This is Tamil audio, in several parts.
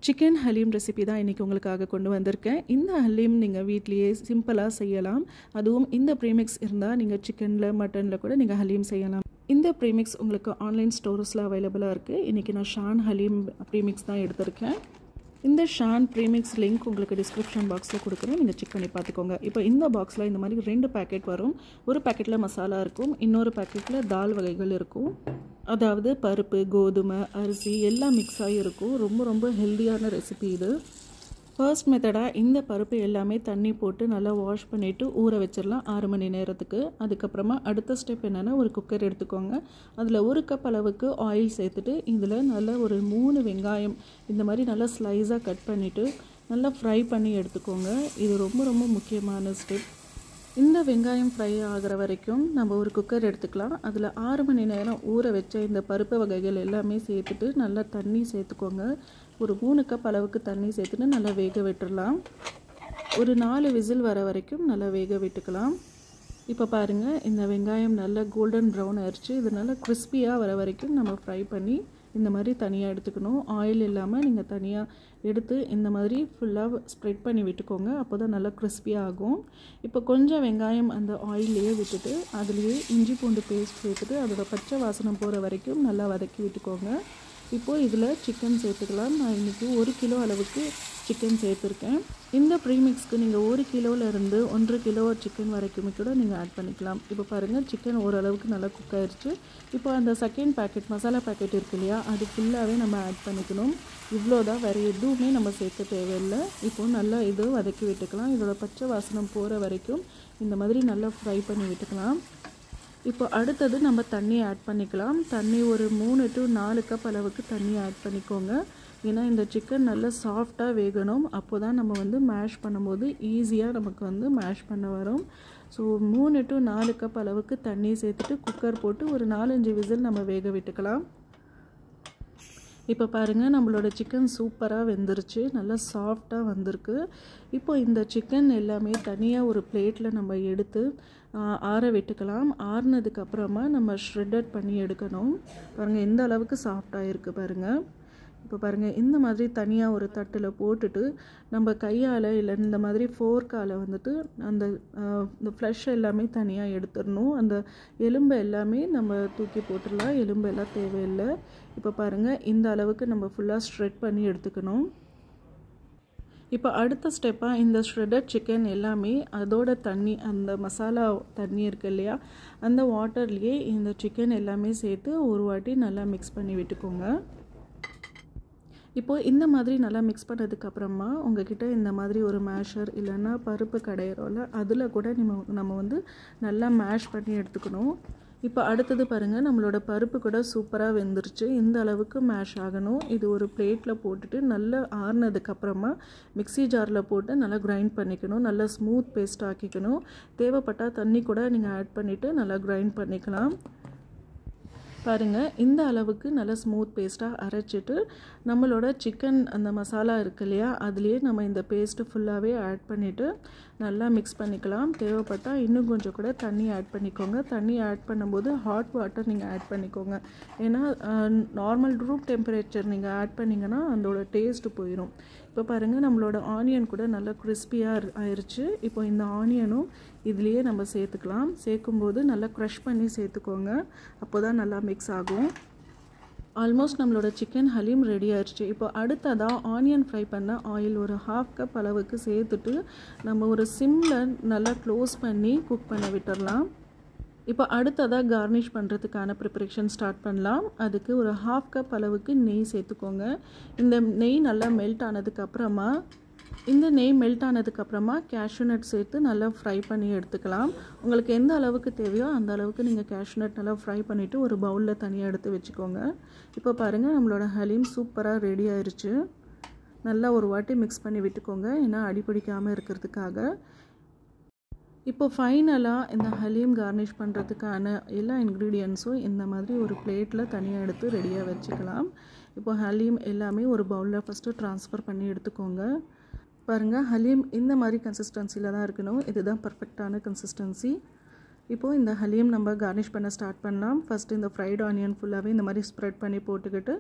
சிக்கன் ஹலீம் ரெசிபி தான் இன்றைக்கி உங்களுக்காக கொண்டு வந்திருக்கேன். இந்த ஹலீம் நீங்கள் வீட்லேயே சிம்பிளாக செய்யலாம். அதுவும் இந்த ப்ரீமிக்ஸ் இருந்தால் நீங்கள் சிக்கனில் மட்டனில் கூட நீங்கள் ஹலீம் செய்யலாம். இந்த ப்ரீமிக்ஸ் உங்களுக்கு ஆன்லைன் ஸ்டோர்ஸில் அவைலபிளாக இருக்குது. இன்றைக்கி நான் ஷான் ஹலீம் ப்ரீமிக்ஸ் தான் எடுத்திருக்கேன். இந்த ஷான் ப்ரீமிக்ஸ் லிங்க் உங்களுக்கு டிஸ்கிரிப்ஷன் பாக்ஸில் கொடுக்குறேன், நீங்கள் செக் பண்ணி பார்த்துக்கோங்க. இப்போ இந்த பாக்ஸில் இந்த மாதிரி 2 பேக்கெட் வரும். ஒரு பேக்கெட்டில் மசாலா இருக்கும், இன்னொரு பேக்கெட்டில் தால் வகைகள் இருக்கும். அதாவது பருப்பு, கோதுமை, அரிசி எல்லாம் மிக்ஸ் ஆகி இருக்கும். ரொம்ப ஹெல்த்தியான ரெசிபி இது. ஃபர்ஸ்ட் மெத்தடாக இந்த பருப்பு எல்லாமே தண்ணி போட்டு நல்லா வாஷ் பண்ணிவிட்டு ஊற வச்சிடலாம் 6 மணி நேரத்துக்கு. அதுக்கப்புறமா அடுத்த ஸ்டெப் என்னென்னா, ஒரு குக்கர் எடுத்துக்கோங்க. அதில் 1 கப் அளவுக்கு ஆயில் சேர்த்துட்டு இதில் நல்லா ஒரு 3 வெங்காயம் இந்த மாதிரி நல்லா ஸ்லைஸாக கட் பண்ணிவிட்டு நல்லா ஃப்ரை பண்ணி எடுத்துக்கோங்க. இது ரொம்ப முக்கியமான ஸ்டெப். இந்த வெங்காயம் ஃப்ரை ஆகிற வரைக்கும் நம்ம ஒரு குக்கர் எடுத்துக்கலாம். அதில் 6 மணி நேரம் ஊற வச்ச இந்த பருப்பு வகைகள் எல்லாமே சேர்த்துட்டு நல்லா தண்ணி சேர்த்துக்கோங்க. ஒரு 3 கப் அளவுக்கு தண்ணி சேர்த்துட்டு நல்லா வேக விட்டுடலாம். ஒரு 4 விசில் வர வரைக்கும் நல்லா வேக விட்டுக்கலாம். இப்போ பாருங்கள், இந்த வெங்காயம் நல்லா கோல்டன் ப்ரௌன் ஆயிடுச்சு. இது நல்லா கிறிஸ்பியாக வர வரைக்கும் நம்ம ஃப்ரை பண்ணி இந்த மாதிரி தனியாக எடுத்துக்கணும். ஆயில் இல்லாமல் நீங்கள் தனியாக எடுத்து இந்த மாதிரி ஃபுல்லாக ஸ்ப்ரெட் பண்ணி விட்டுக்கோங்க. அப்போ தான் நல்லா கிறிஸ்பியாக ஆகும். இப்போ கொஞ்சம் வெங்காயம் அந்த ஆயிலையே விட்டுட்டு அதுலேயே இஞ்சி பூண்டு பேஸ்ட் சேர்த்துட்டு அதோட பச்சை வாசனை போகிற வரைக்கும் நல்லா வதக்கி விட்டுக்கோங்க. இப்போது இதில் சிக்கன் சேர்த்துக்கலாம். நான் இன்றைக்கி 1 கிலோ அளவுக்கு சிக்கன் சேர்த்துருக்கேன். இந்த ப்ரீமிக்ஸ்க்கு நீங்கள் 1 கிலோவிலேருந்து 1.5 கிலோ சிக்கன் வரைக்குமே கூட நீங்கள் ஆட் பண்ணிக்கலாம். இப்போ பாருங்கள், சிக்கன் ஓரளவுக்கு நல்லா குக் ஆயிடுச்சு. இப்போ அந்த செகண்ட் பேக்கெட் மசாலா பேக்கெட் இருக்கு இல்லையா, அது ஃபுல்லாகவே நம்ம ஆட் பண்ணிக்கணும். இவ்வளோதான், வேறு எதுவுமே நம்ம சேர்க்க தேவையில்லை. இப்போது நல்லா இது வதக்கி விட்டுக்கலாம். இதோட பச்சை வாசனம் போகிற வரைக்கும் இந்த மாதிரி நல்லா ஃப்ரை பண்ணி விட்டுக்கலாம். இப்போ அடுத்தது நம்ம தண்ணி ஆட் பண்ணிக்கலாம். தண்ணி ஒரு 3 to 4 கப் அளவுக்கு தண்ணி ஆட் பண்ணிக்கோங்க. ஏன்னா இந்த சிக்கன் நல்லா சாஃப்டாக வேகணும். அப்போ தான் நம்ம வந்து மேஷ் பண்ணும்போது ஈஸியாக நமக்கு வந்து மேஷ் பண்ண வரும். ஸோ 3 to 4 கப் அளவுக்கு தண்ணி சேர்த்துட்டு குக்கர் போட்டு ஒரு 4-5 விசில் நம்ம வேக விட்டுக்கலாம். இப்போ பாருங்கள், நம்மளோட சிக்கன் சூப்பராக வெந்துருச்சு, நல்லா சாஃப்டாக வந்திருக்கு. இப்போ இந்த சிக்கன் எல்லாமே தனியாக ஒரு பிளேட்டில் நம்ம எடுத்து ஆற விட்டுக்கலாம். ஆறுனதுக்கப்புறமா நம்ம ஷ்ரெட்டட் பண்ணி எடுக்கணும். பாருங்கள், எந்த அளவுக்கு சாஃப்டாக இருக்குது பாருங்கள். இப்போ பாருங்கள், இந்த மாதிரி தனியாக ஒரு தட்டில் போட்டுட்டு நம்ம கையால் இல்லை இந்த மாதிரி ஃபோர்க்கால் வந்துட்டு இந்த ஃப்ளஷ் எல்லாமே தனியாக எடுத்துடணும். அந்த எலும்பு எல்லாமே நம்ம தூக்கி போட்டுடலாம், எலும்பு எல்லாம் தேவையில்லை. இப்போ பாருங்கள், இந்த அளவுக்கு நம்ம ஃபுல்லாக ஷ்ரெட் பண்ணி எடுத்துக்கணும். இப்போ அடுத்த ஸ்டெப்பாக இந்த ஷ்ரெட்டட் சிக்கன் எல்லாமே அதோட தண்ணி, அந்த மசாலா தண்ணி இருக்குது இல்லையா, அந்த வாட்டர்லேயே இந்த சிக்கன் எல்லாமே சேர்த்து ஒரு வாட்டி நல்லா மிக்ஸ் பண்ணி விட்டுக்கோங்க. இப்போது இந்த மாதிரி நல்லா மிக்ஸ் பண்ணதுக்கப்புறமா உங்ககிட்ட இந்த மாதிரி ஒரு மேஷர் இல்லைன்னா பருப்பு கடையிறோம்ல, அதில் கூட நம்ம வந்து நல்லா மேஷ் பண்ணி எடுத்துக்கணும். இப்போ அடுத்தது பாருங்கள், நம்மளோட பருப்பு கூட சூப்பராக வெந்துருச்சு. இந்த அளவுக்கு மேஷ் ஆகணும். இது ஒரு பிளேட்டில் போட்டுட்டு நல்லா ஆறுனதுக்கப்புறமா மிக்ஸி ஜாரில் போட்டு நல்லா கிரைண்ட் பண்ணிக்கணும். நல்லா ஸ்மூத் பேஸ்ட் ஆக்கிக்கணும். தேவைப்பட்டால் தண்ணி கூட நீங்கள் ஆட் பண்ணிவிட்டு நல்லா கிரைண்ட் பண்ணிக்கலாம். பாருங்கள், இந்த அளவுக்கு நல்லா ஸ்மூத் பேஸ்ட்டாக அரைச்சிட்டு நம்மளோட சிக்கன் அந்த மசாலா இருக்கு இல்லையா, அதுலேயே நம்ம இந்த பேஸ்ட்டு ஃபுல்லாகவே ஆட் பண்ணிவிட்டு நல்லா மிக்ஸ் பண்ணிக்கலாம். தேவைப்பட்டால் இன்னும் கொஞ்சம் கூட தண்ணி ஆட் பண்ணிக்கோங்க. தண்ணி ஆட் பண்ணும்போது ஹாட் வாட்டர் நீங்கள் ஆட் பண்ணிக்கோங்க. ஏன்னா நார்மல் ரூம் டெம்பரேச்சர் நீங்கள் ஆட் பண்ணிங்கன்னா அதோட டேஸ்ட்டு போயிடும். இப்போ பாருங்கள், நம்மளோட ஆனியன் கூட நல்லா கிறிஸ்பியாக ஆயிடுச்சு. இப்போ இந்த ஆனியனும் இதுலேயே நம்ம சேர்த்துக்கலாம். சேர்க்கும்போது நல்லா க்ரஷ் பண்ணி சேர்த்துக்கோங்க, அப்போ தான் நல்லா மிக்ஸ் ஆகும். ஆல்மோஸ்ட் நம்மளோட சிக்கன் ஹலீம் ரெடி ஆயிடுச்சு. இப்போ அடுத்ததாக ஆனியன் ஃப்ரை பண்ண ஆயில் ஒரு 1/2 கப் அளவுக்கு சேர்த்துட்டு நம்ம ஒரு சிம்மில் நல்லா க்ளோஸ் பண்ணி குக் பண்ண விட்டுடலாம். இப்போ அடுத்ததாக கார்னிஷ் பண்ணுறதுக்கான ப்ரிப்பரேஷன் ஸ்டார்ட் பண்ணலாம். அதுக்கு ஒரு 1/2 கப் அளவுக்கு நெய் சேர்த்துக்கோங்க. இந்த நெய் நல்லா மெல்ட் ஆனதுக்கப்புறமா கேஷ்யூ நட் சேர்த்து நல்லா ஃப்ரை பண்ணி எடுத்துக்கலாம். உங்களுக்கு எந்த அளவுக்கு தேவையோ அந்த அளவுக்கு நீங்கள் கேஷ்யூ நட் நல்லா ஃப்ரை பண்ணிவிட்டு ஒரு பவுலில் தனியாக எடுத்து வச்சுக்கோங்க. இப்போ பாருங்கள், நம்மளோட ஹலீம் சூப்பராக ரெடி ஆயிடுச்சு. நல்லா ஒரு வாட்டி மிக்ஸ் பண்ணி விட்டுக்கோங்க, ஏன்னா அடிப்பிடிக்காமல் இருக்கிறதுக்காக. இப்போ ஃபைனலாக இந்த ஹலீம் கார்னிஷ் பண்ணுறதுக்கான எல்லா இன்க்ரீடியன்ஸும் இந்த மாதிரி ஒரு பிளேட்டில் தனியாக எடுத்து ரெடியாக வச்சுக்கலாம். இப்போ ஹலீம் எல்லாமே ஒரு பவுலில் ஃபஸ்ட்டு ட்ரான்ஸ்ஃபர் பண்ணி எடுத்துக்கோங்க. பாருங்கள், ஹலீம் இந்த மாதிரி கன்சிஸ்டன்சியில் தான் இருக்கணும். இதுதான் பர்ஃபெக்டான கன்சிஸ்டன்சி. இப்போது இந்த ஹலீம் நம்ம கார்னிஷ் பண்ண ஸ்டார்ட் பண்ணலாம். ஃபஸ்ட்டு இந்த ஃப்ரைட் ஆனியன் ஃபுல்லாகவே இந்த மாதிரி ஸ்ப்ரெட் பண்ணி போட்டுக்கிட்டு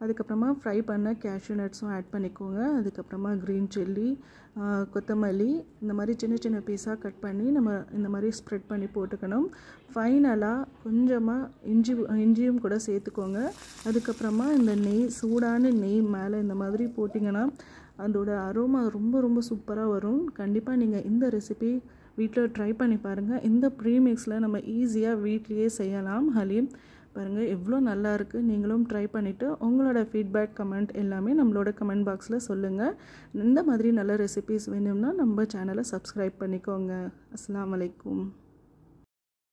அதுக்கப்புறமா ஃப்ரை பண்ண கேஷ்யூ நட்ஸும் ஆட் பண்ணிக்கோங்க. அதுக்கப்புறமா க்ரீன் சில்லி, கொத்தமல்லி இந்த மாதிரி சின்ன சின்ன பீஸாக கட் பண்ணி நம்ம இந்த மாதிரி ஸ்ப்ரெட் பண்ணி போட்டுக்கணும். ஃபைனலாக கொஞ்சமாக இஞ்சியும் கூட சேர்த்துக்கோங்க. அதுக்கப்புறமா இந்த நெய், சூடான நெய் மேலே இந்த மாதிரி போட்டிங்கன்னா அதோட அரோமா ரொம்ப ரொம்ப சூப்பராக வரும். கண்டிப்பாக நீங்கள் இந்த ரெசிபி வீட்டில் ட்ரை பண்ணி பாருங்கள். இந்த ப்ரீமிக்ஸில் நம்ம ஈஸியாக வீட்லேயே செய்யலாம் ஹலீம். பாருங்கள் எவ்வளோ நல்லா இருக்குது. நீங்களும் ட்ரை பண்ணிவிட்டு உங்களோட ஃபீட்பேக், கமெண்ட் எல்லாமே நம்மளோட கமெண்ட் பாக்ஸில் சொல்லுங்கள். இந்த மாதிரி நல்ல ரெசிபிஸ் வேணும்னா நம்ம சேனலை சப்ஸ்கிரைப் பண்ணிக்கோங்க. அஸ்ஸலாமு அலைக்கும்.